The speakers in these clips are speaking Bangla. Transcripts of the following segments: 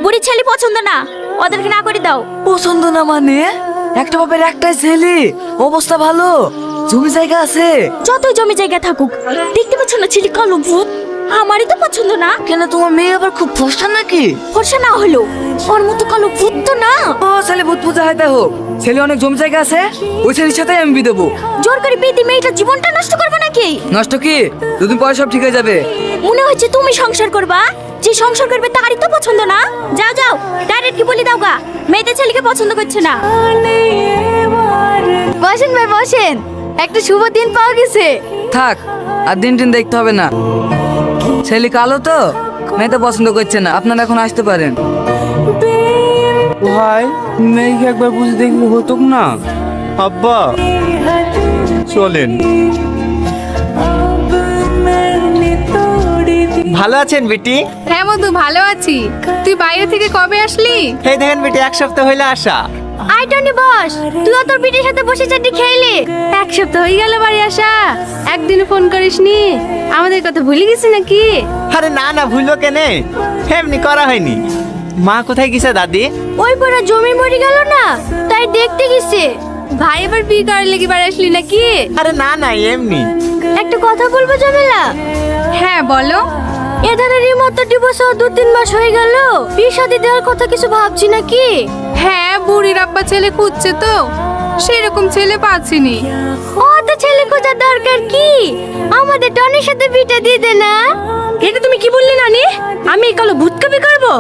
বুড়ি ছেলে পছন্দ না, ওদেরকে না করে দাও। পছন্দ না মানে? একটা বাপের একটাই ছেলে, অবস্থা ভালো, জমি জায়গা আছে। যতই জমি জায়গা থাকুক, দেখতে পাচ্ছ না ছেলে কালো ভূত? আমারই তো পছন্দ না। কেন, তোমার মেয়ে আবার খুব ফর্সা নাকি? ফর্সা না হলো ওর মতো কালো ভূত তো না। ও ছেলে ভূত পূজা হয় তাই হোক, ছেলে অনেক জমি জায়গা আছে, ওই ছেলের সাথে আমি বিয়ে দেবো। জোর করে বিয়ে দিয়ে মেয়েটার জীবনটা নষ্ট করবে নাকি? নষ্ট কি, দুদিন পরে সব ঠিক হয়ে যাবে। মনে হচ্ছে তুমি সংসার করবা, যে সংসার করবে তারই তো পছন্দ না। যাও যাও, ডাইরেক্ট কি বলি দাও গা, মেয়েদের ছেলেকে পছন্দ করছে না। বসেন ভাই বসেন, একটা শুভ দিন পাওয়া গেছে। থাক, আর দিন টিন দেখতে হবে না, ছেলে কালো তো মেয়ে তো পছন্দ করছে না, আপনারা এখন আসতে পারেন। ভাই মেয়েকে একবার বুঝে দেখলে হতো না? আব্বা চলেন। ভালো আছেন বেটি? হ্যাঁ মধু, ভালো আছি। তুই বাইরে থেকে কবে আসলি? এই দেখেন বেটি, এক সপ্তাহ হইলে আসা। আই টনি বস, তুই তোর বিটির সাথে বসে চাটি খেলি। এক সপ্তাহ হয়ে গেল বাড়ি আসা, একদিনও ফোন করিসনি। আমাদের কথা ভুলে গেছি নাকি? আরে না না, ভুলো কেনে, এমনি করা হয়নি। মা কোথায় গেছে দাদি? ওই পড়া জমি মরে গেল না, তাই দেখতে গেছে। ভাই এবার বিয়ে করার লেগে বাড়ি আসলি নাকি? আরে না না, এমনি। একটা কথা বলবো জমেলা? হ্যাঁ বলো। এধারে রিমোট ডিভোর্স 2-3 মাস হয়ে গেল, বিয়ে শাদী দেওয়ার কথা কিছু ভাবছি নাকি? হ্যাঁ, বুড়ির আব্বা ছেলে খুঁজছে তো, সেরকম ছেলে পাচ্ছিনি। ও তো ছেলে খোঁজার দরকার কি, আমাদের টনির সাথে বিটা দিয়ে দে না। এটা তুমি কি বললি নানি? আমি এই কালো ভূতকে বিয়ে করবো?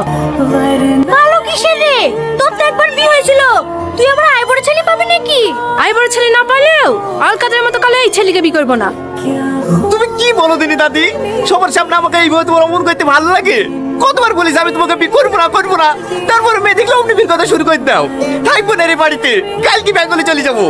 কালো কিসের রে, তোর তো একবার বিয়ে হয়েছিল, তুই আবার আই বড় ছেলে পাবি নাকি? আই বড় ছেলে না পালেও অলকাদের মতো কালো এই ছেলেকে বিয়ে করবো না। তুমি কি বলো দিনি দাদি? সবার সামনে আমাকে এইভাবে তোমার অমন করতে ভালো লাগে? কতবার বলিস আমি তোমাকে বিয়ে করবো না করবো না, তারপরে মেয়ে দেখলে অমনি বিয়ের কথা শুরু করে দাও। থাকবো না রে বাড়িতে, কালকে বেঙ্গলে চলে যাবো।